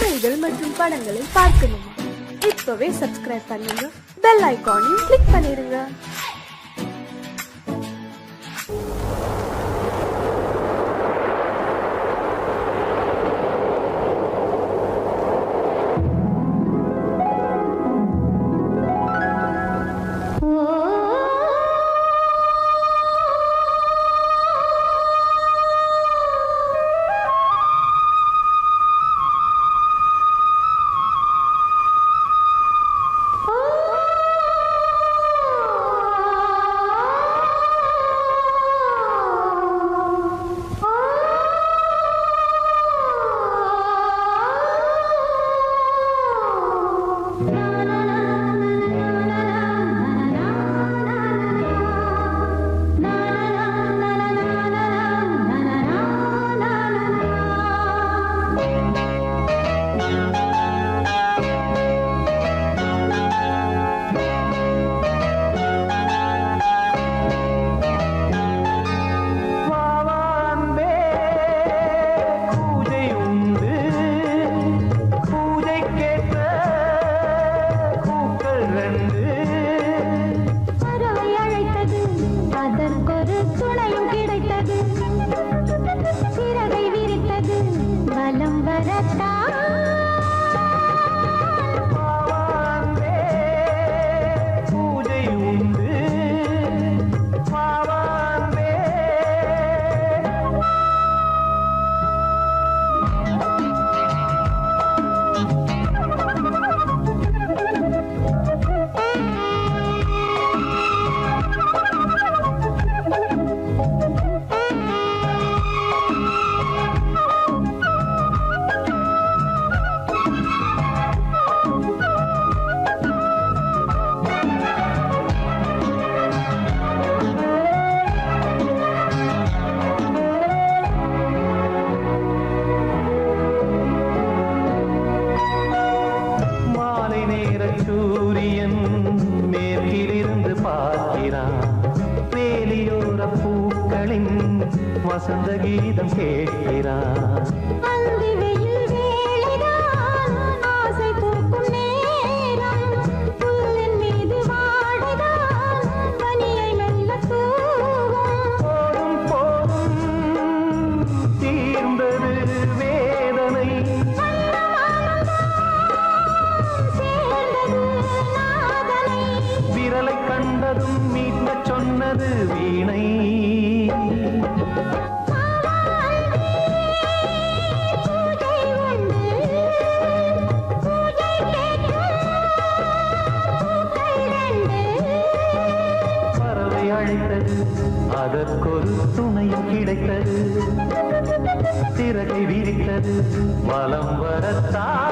பாடல்கள் மற்றும் படங்களை பார்க்கணுமா? இப்பவே சப்ஸ்கிரைப் பண்ணுங்க, பெல் ஐகானையும் கிளிக் பண்ணிருங்க. சூரியன் மேற்கிலிருந்து பார்க்கிறான், வேலியோர பூக்களின் வசந்த கீதம் கேட்கிறான். கண்டதும் மீட்க சொன்னது வீணை. பறவை அழைத்தது, அதற்கொரு துணையும் கிடைத்தது, சிறகை விரித்தது வலம் வரத்தான்.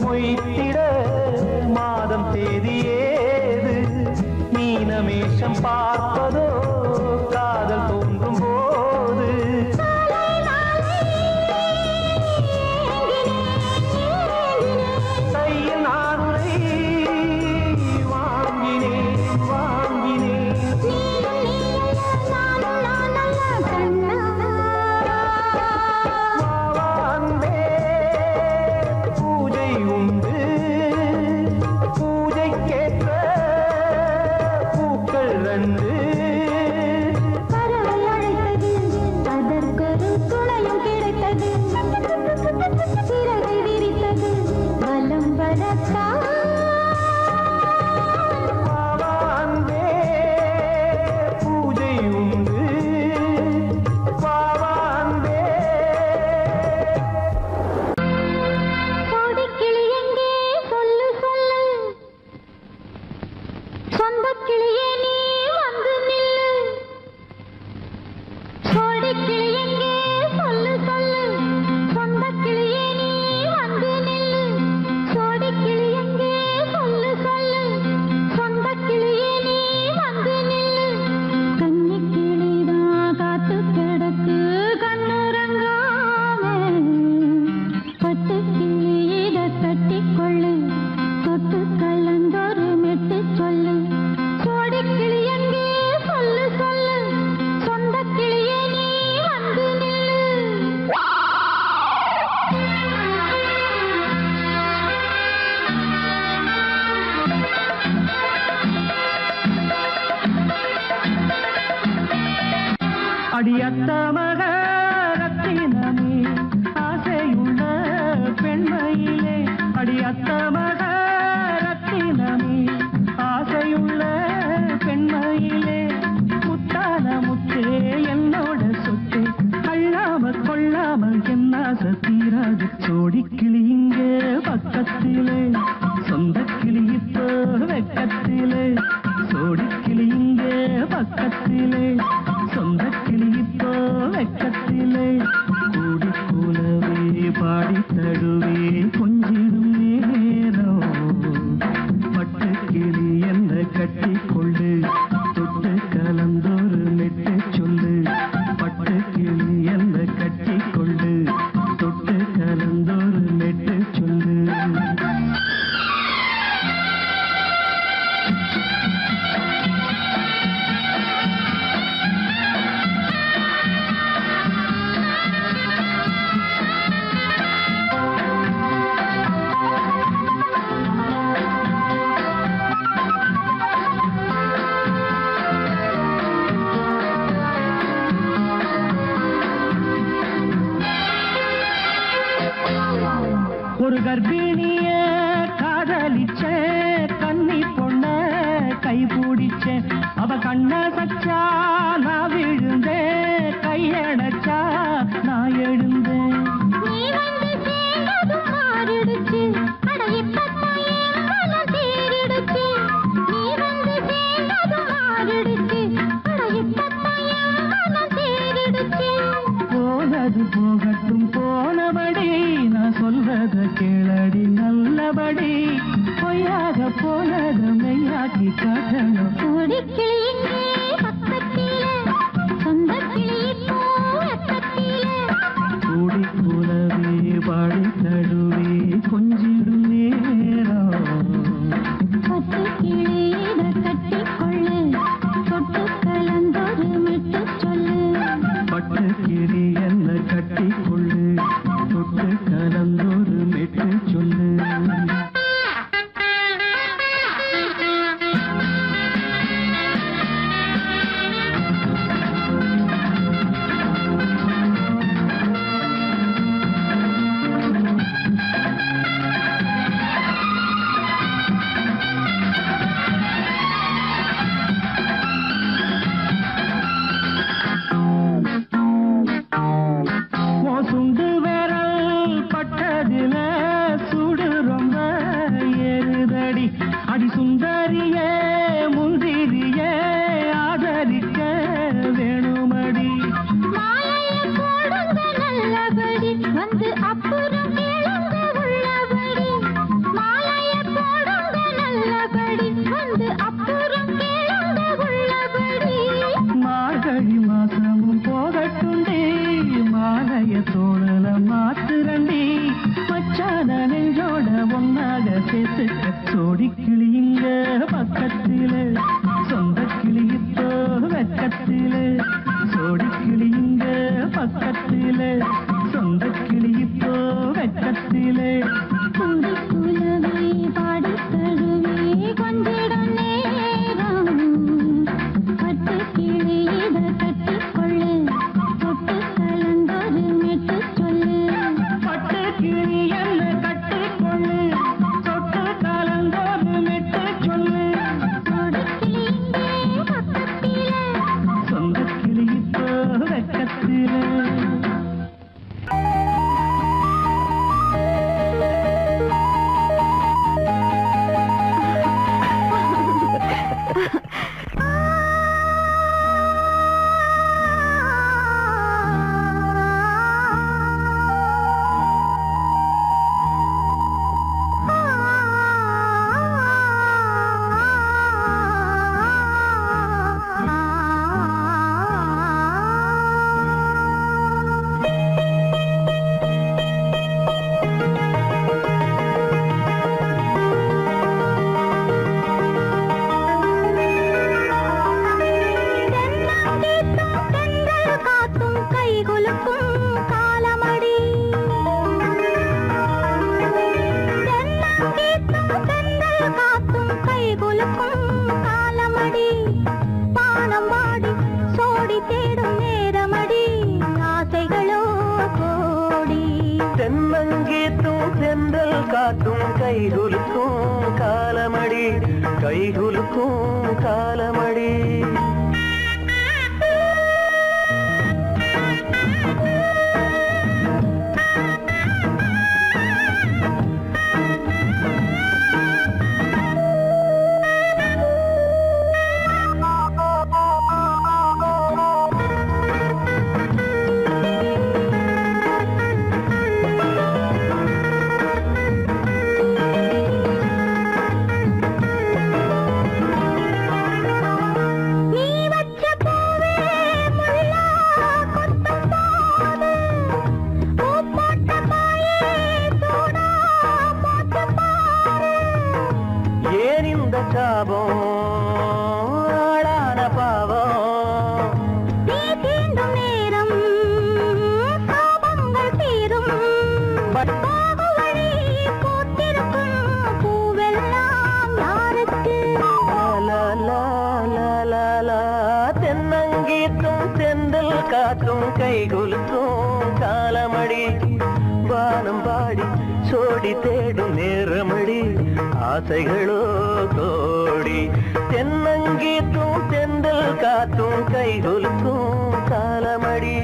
மொய்த்திட மாதம் தேதியேது, மீனமேஷம் பார்ப்பதோ காதல் தோன்றும் போது. கையில் நானுரை வாங்கினேன் வாங்கினேன். பூஜைக்கேற்ற பூக்கள் 2 அடியத்த மக ரத்தினமே ஆசையுள்ள பெண்மையிலே அடியத்த மக ரத்தினமே ஆசையுள்ள பெண்மையிலே முத்தான முத்தே என்னோட சொத்து அள்ளாம கொள்ளாம என்ன சத்தீராது சோடி கிளி இங்க பக்கத்திலே சொந்த கிளி இப்போ வெக்கத்திலே சோடி கிளி இங்க பக்கத்திலே சொந்த கிளி இப்போ வெக்கத்திலே கூடி கூலவே பாடி தடுவே கொஞ்சிடும் நேரம் பட்டு கிளி என்ன கட்டி கொள்ளு தொட்டு கலந்தொரு மெட்டு சொல்லு பட்டு கிளி என்ன கட்டி கொள்ளு தொட்டு கலந்தொரு மெட்டு சொல்லு ஒரு கர்ப்பிணிய காதலிச்ச கன்னி பொண்ண கை பிடிச்ச அவ கண்ண சச்சா நான் விழுந்தேன் கையடைச்சா நான் எழுந்தேன் போனது போகட்டும் போனபடி நான் சொல்வத கேளடி நல்லபடி பொய்யாக போனது மெய்யாக்கி காட்டணும் கூடி கூலவே பாடி தடுவே கொஞ்சிடும் நேரம் பட்டு கிளி என்ன கட்டி கொள்ளு தொட்டு கலந்தொரு மெட்டு சொல்லு கைகுலுக்கும் காலமடி கைகுலுக்கும் காலமடி வானம் பாடி சோடி தேடும் நேரமடி ஆசைகளோ கோடி தென்னங்கீத்தும் தென்றல் காத்தும் கைகுலுக்கும் காலமடி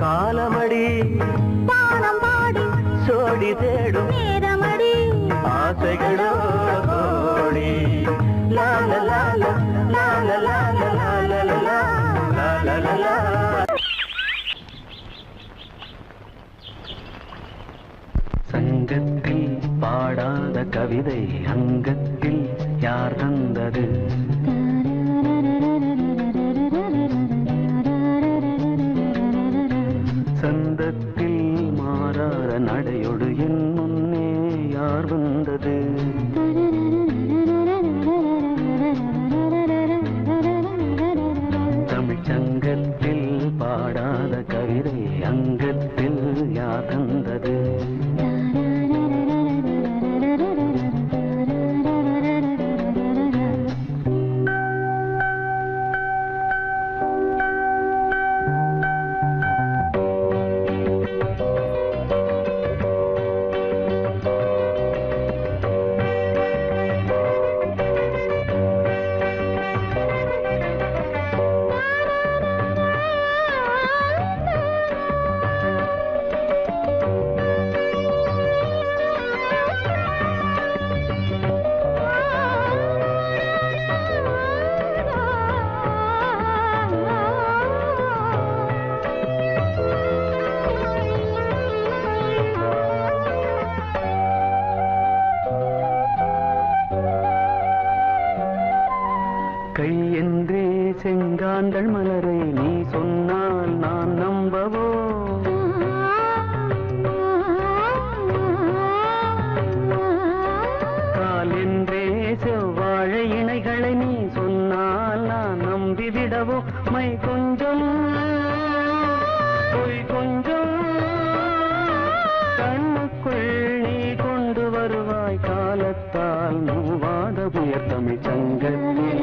காலமடி பானம் பாடி சோடி தேடும் நேரமடி ஆசைகளோ கோடி லால லால லால லால லால லால லால. சங்கத்தில் பாடாத கவிதை அங்கத்தில் யார் தந்தது? சந்தத்தில் மாறார நடையொடு என் முன்னே யார் வந்தது? தமிழ்ச்சங்கத்தில் பாடாத கவிதை அங்கத்தில் யார் தந்தது? கையென்றே செங்காந்தள் மலரை நீ சொன்னால் நான் நம்பவோ? கால் என்றே செவ்வாழை இணைகளை நீ சொன்னால் நான் நம்பிவிடவோ? மை கொஞ்சம் பொய் கொஞ்சம் கண்ணுக்குள் நீ கொண்டு வருவாய் காலத்தால் மூவாத புயர் தமிழ் சங்கத்தில்.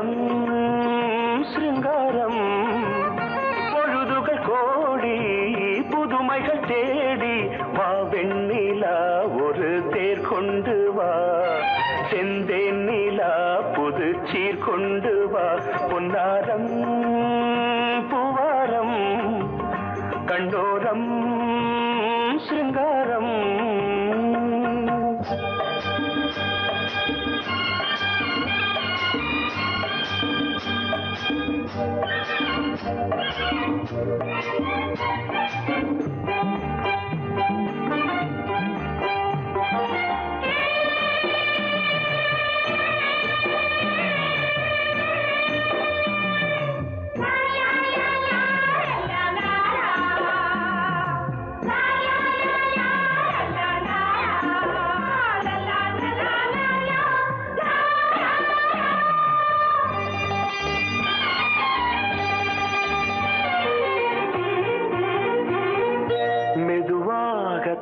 பொன்னாரம் சிருங்காரம் பொழுதுகள் கோடி புதுமைகள் தேடி வா வெண்ணிலா ஒரு தேர் கொண்டு வா செந்தேன் நிலா புது சீர் கொண்டு வா பொன்னாரம் பூவாரம் கண்டோரம் சிருங்காரம்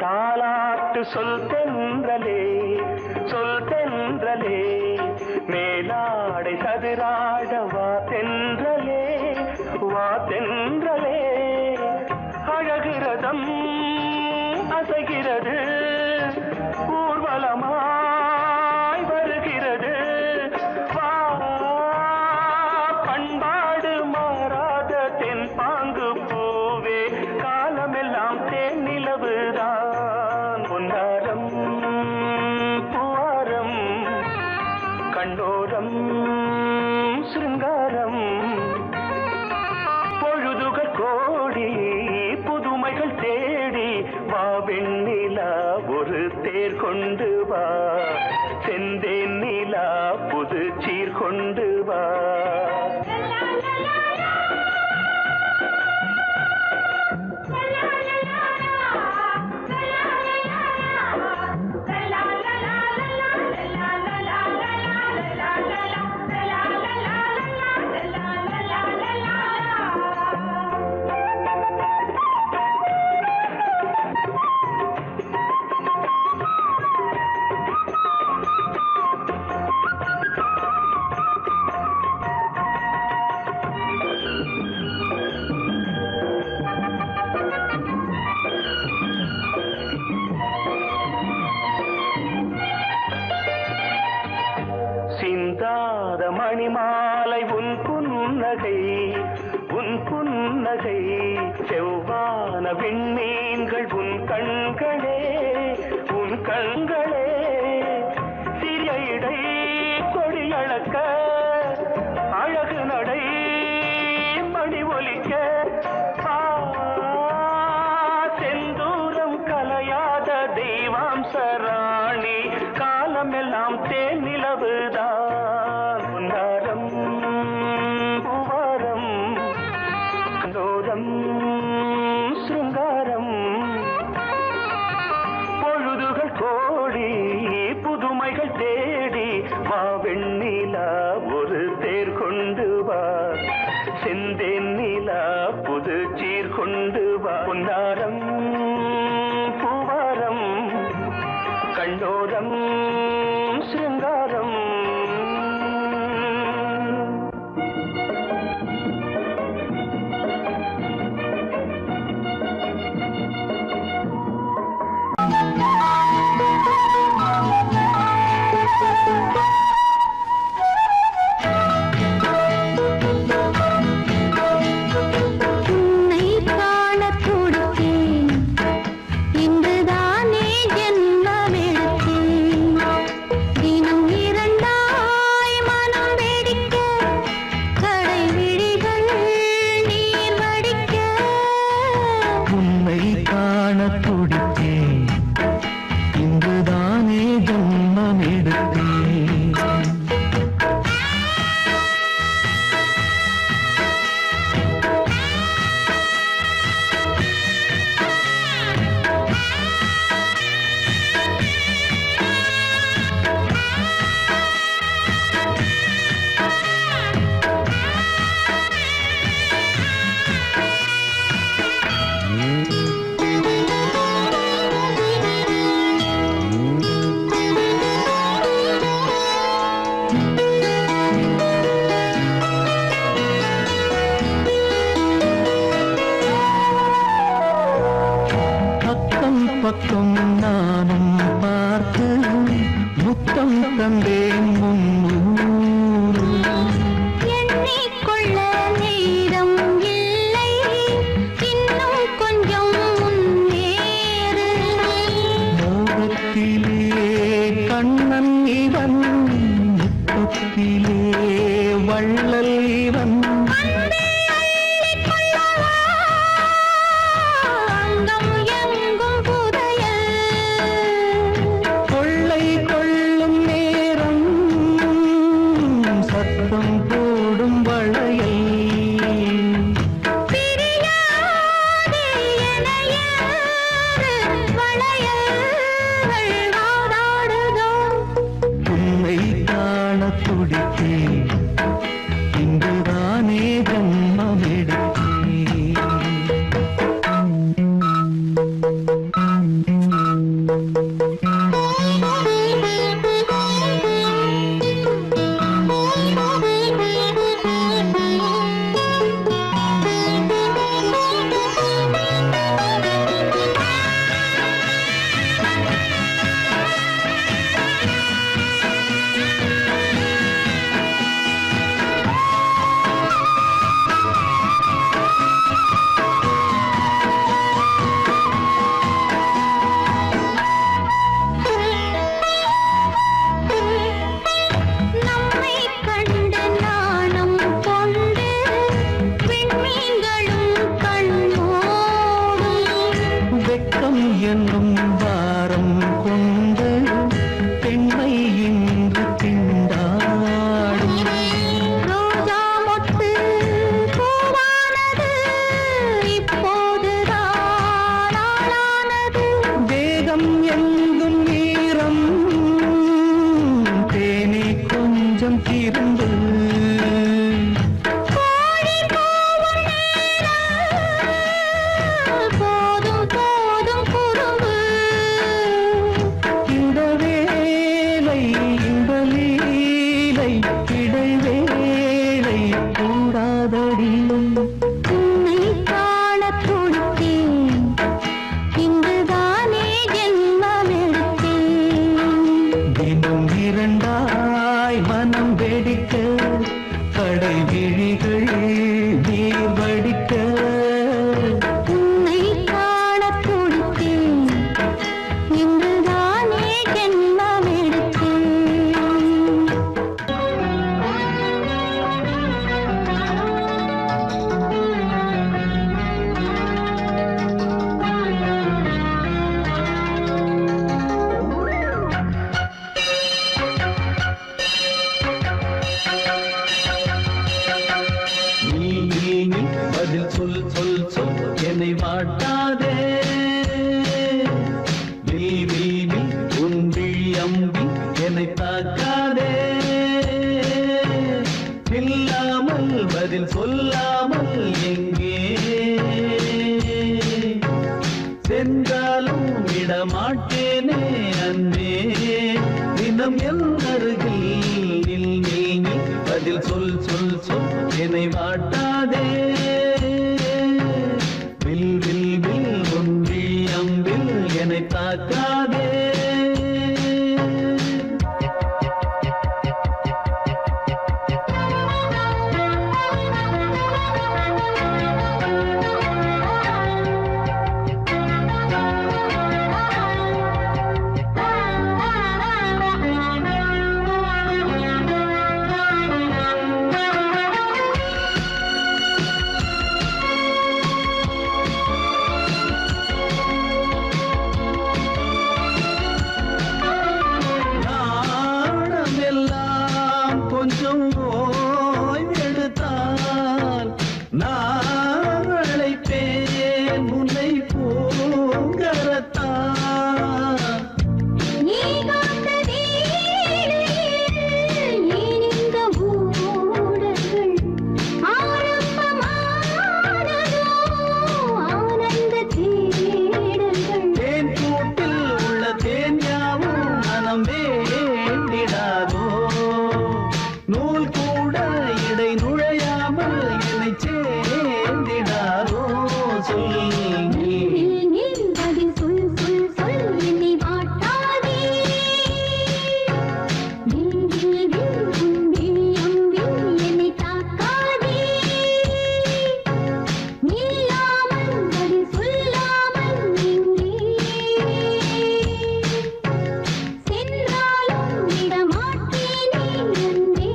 தாலாட்டு சொல் தென்றலே மேலாடை சதுராட வா தென்றலே அழகிறதம் அசைகிறது ஊர்வலமாய் வருகிறது வா பண்பாடு மாறாத தென் பாங்கு பூவே காலமெல்லாம் தேன் நிலவுதான் பொன்னாரம் பூவாரம் கண்டோரம் சிருங்காரம் பொழுதுகள் கோடி புதுமைகள் தேடி வா வெண்ணிலா ஒரு தேர் கொண்டு வா செந்தேன் நிலா புது சீர் கொண்டு வா சிந்தாத மணிமாலை உன் புன்னகை செவ்வான விண்மீன்கள் உன் கண்களே சிறிய இடை கொடியளக்க அழகு நடை மணி ஒலிக்க செந்தூரம் கலையாத தெய்வாம்சராணி காலமெல்லாம் தேன் நிலவுதான் பொன்னாரம் பூவாரம் கண்டோரம் சிருங்காரம் பொழுதுகள் கோடி புதுமைகள் தேடி வா வெண்ணிலா ஒரு தேர் கொண்டு வா செந்தேன் நிலா புது சீர் கொண்டு வா பொன்னாரம் பூவாரம் கண்டோரம் சிருங்காரம் உன்னை காண துடிக்கிறேன் முத்திலே வள்ளல் இவன் கொள்ளை கொள்ளும் நேரம் சத்தம் போடும் வளையல் உன்னை காண துடித்தேன் இங்குதானே ஜன்மம் எடுத்தேன் வெட்கம் என்னும் வாரம் கொண்டு பெண்மை இன்று திண்டாடும் வேகம் எங்கும் ஈரம் தேனே கொஞ்சம் திருந்து இந்த வேலை இந்த லீலை இடைவேளை கூடாதடி உன்னை காண துடித்தேன் இங்குதானே ஜென்மம் எடுத்தேன் தினம் இரண்டாய் மனம் வெடிக்க கடை விழிகள் நீர் வடிக்க உன்னை காண துடித்தேன் இங்குதானே ஜென்மம் எடுத்தேன் நீ பதில் சொல் சொல் சொல் என்னை வாட்டாதே நீ உன் விழி அம்பி என்னை தாக்காதே இல்லாமல் பதில் சொல்லாமல் எங்கே சென்றாலும் விடமாட்டேனே அன்பே தினம் என் அருகில் நில் நில் நில் பதில் சொல் சொல் சொல் என்னை வாட்டாதே வில் வில் வில் ஒன்றி அம்பில் என்னை தாக்காதே நாணமெல்லாம் கொஞ்சம் ஓய்வெடுத்தால் நான் அழைப்பேன் உன்னை பூங்கரத்தான் நீ காத்த வீணையில் நீங்க ஊடர்கள் ஆரம்பமானதோ ஆனந்த தேடல்கள் தேன் கூட்டில் உள்ள தேன் யாவும் மனம் வேண்டிடாதோ நூல் கூட இடை நுழையாமல் என்னை சேர்ந்திடாதோ சொல் நீ நில் பதில் சொல் சொல் சொல் என்னை வாட்டாதே வில் வில் வில் உன் விழி அம்பில் என்னை தாக்காதே நில்லாமல் பதில் சொல்லாமல் எங்கே சென்றாலும் விடமாட்டேனே அன்பே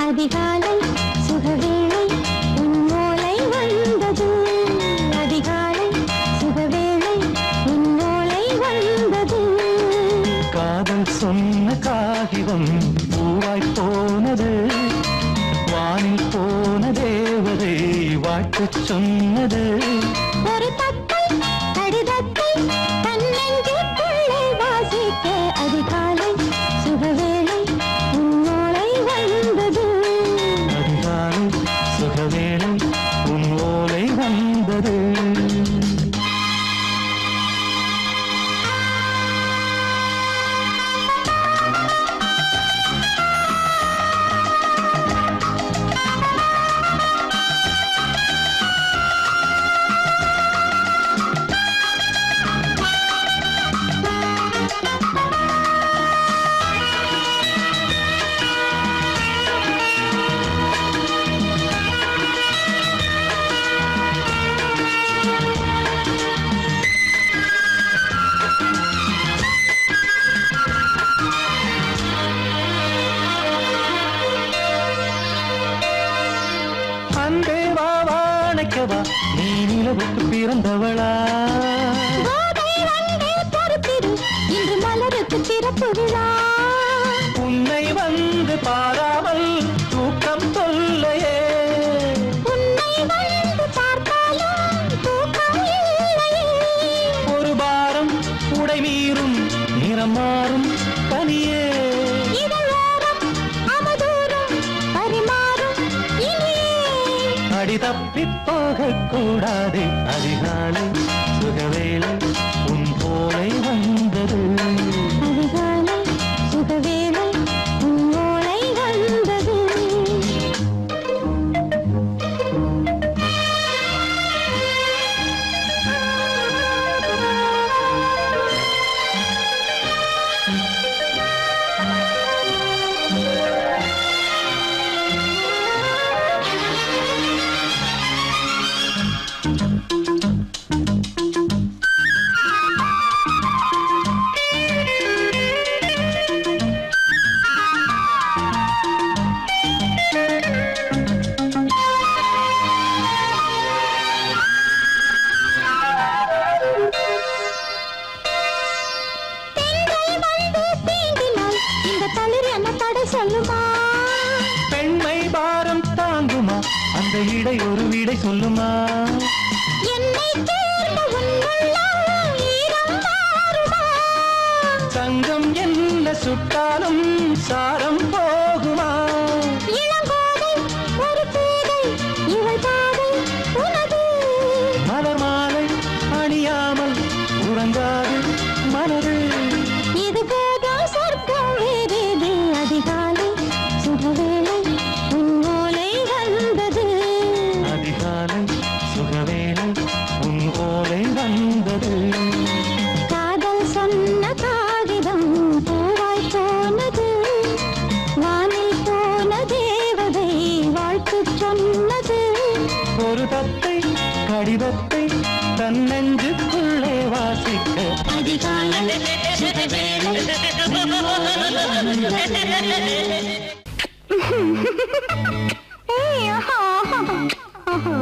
அதிகாலை சுகவேளை உன் ஓலை வந்தது. அதிகாலை சுகவேளை உன் ஓலை வந்தது. காதல் சொன்ன காகிதம் பூவாய் போனது. வானில் போன தேவதை வாழ்த்து சொன்னது. ஒரு தத்தை கடிதத்தை தன்னெஞ்சுக்குள்ளே வாசிக்க அதிகாலை சுகவேளை உன் ஓலை வந்தது. அதிகாலை சுகவேளை உன் ஓலை வந்தது. அன்பே வா வாழைக்கவா, நீ நிலவுக்கு பிறந்தவளா? கோதை வந்தே பொறுப்பிரு, இன்று மலருக்கு திறப்பு விழா. உன்னை வந்து பாராமல் தூக்கம் தொல்லையே. உன்னை வந்து பார்த்தாலும் தூக்கம் இல்லையே. ஒரு பாரம் உடை மீறும் நிறம் மாறும் தனியே. இதழோரம் அவதூறும் பரிமாறும் இனியே. அடி தப்பிப் போகக் கூடாதே. அதிகாலை சுகவேளை உன் போலை வந்தது. அதிகாலை சுகவேளை உன் ஓலை வந்தது. தென்றல் வந்து தீண்டினால் இந்த தளிர் என்ன தடை சொல்லுமா? பெண்மை பாரம் தாங்குமா? அந்த இடை ஒரு விடை சொல்லுமா? என்னை தேர்ந்த உன் உள்ளம் ஈரம் மாறுமா? சங்கம் என்ன சுட்டாலும் சாரம் போகுமா? இளங்கோதை ஒரு பேதை இவள் பாதை உனது. மலர் மாலை அணியாமல் உறங்காது மனது. இது போதும் சொர்க்கம் வேறேது. அதிகாலை சுகவேளை உன் ஓலை வந்தது. அதிகாலை சுகவேளை உன் ஓலை வந்தது. காதல் சொன்ன காகிதம் பூவாய் போனது. வானில் போன தேவதை வாழ்த்து சொன்னது. ஒரு தத்தை கடிதத்தை தன்னெஞ்சுக்குள்ளே வாசிக்க அதிகாலை சுகவேளை உன் ஓலை வந்தது. ஏய், ஆஹா, ஆஹா.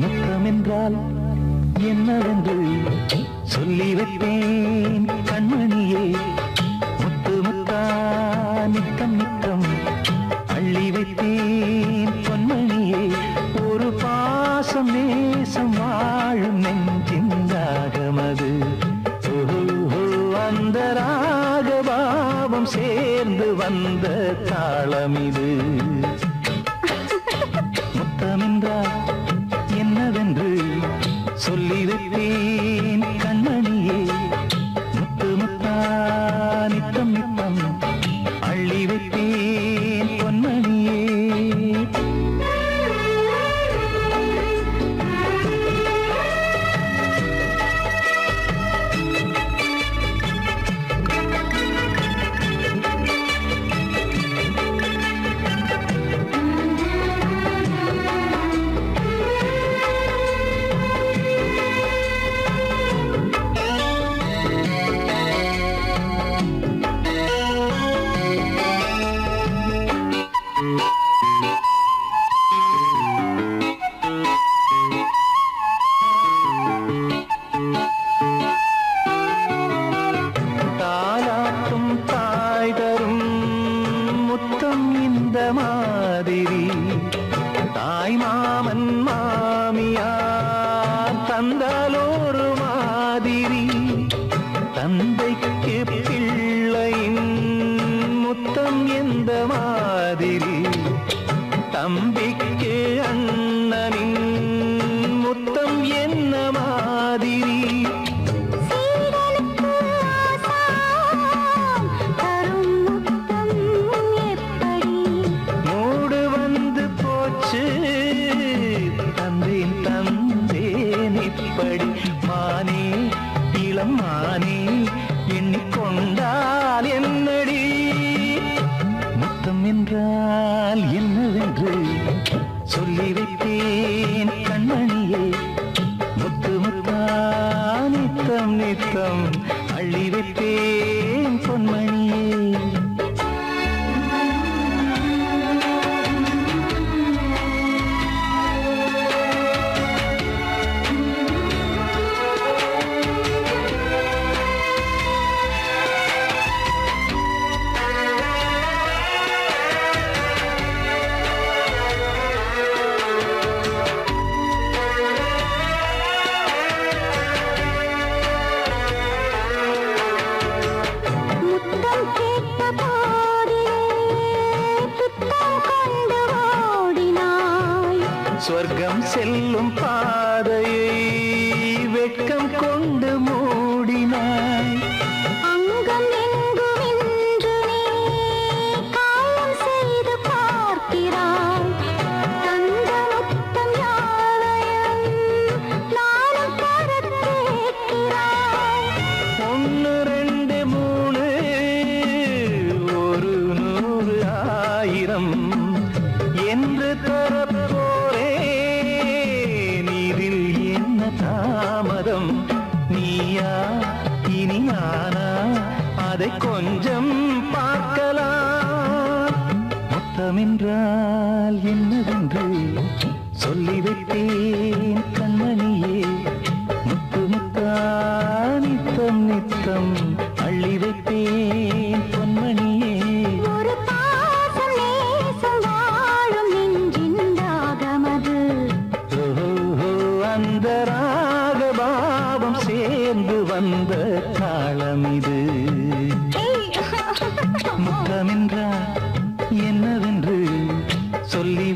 முத்தம் என்றால் என்னவென்று சொல்லி வைப்பேன் கண்மணியே. முத்து முத்தா நித்தம் நித்தம் அள்ளி வைத்தேன் பொன்மணியே. ஒரு பாசம் நேசம் வாழும் நெஞ்சின் ராகமது. அந்த ராகபாவம் சேர்ந்து வந்த தாளமிது. முத்தமென்றால் என்னவென்று சொல்லி வைப்பேன் கண்மணியே. முத்து முத்தா நித்தம் நித்தம் அள்ளி வைப்பேன் பொன்மணியே. மானே எண்ணிக்கொண்டால் என்னடி முத்தம் என்றால் என்னவென்று சொல்லி வைத்தேன் கண்மணியே முத்து முத்தா நித்தம் நித்தம் அள்ளி வைத்தேன் பொன்மணியே சொர்க்கம் செல்லும் பாதையை வெட்கம் கொண்டு மூடினாய் அங்கம் எங்கும் என்று நீ காயம் செய்து பார்க்கிறாய் தந்த முத்தம் யாவையும் நானும் தரக் கேட்கிறாய் 1 2 3 ஒரு 100 1000 என்று தரப்போரே நீரில் என்ன தாமதம் நீயா இனி நானா அதை கொஞ்சம் பார்க்கலாம் முத்தமென்றால் என்னவென்று சொல்லி வைத்தேன் கண்மணியே முத்து முத்தா நித்தம் நித்தம் அள்ளி வைத்தேன் பொன்மணியே ஒரு பாசம் நேசம் வாழும் நெஞ்சின் தாகமது ஓஹோ அந்த ராகபாவம் சேர்ந்து வந்த தாளம் இது முத்தமென்றால் என்னவென்று சொல்லி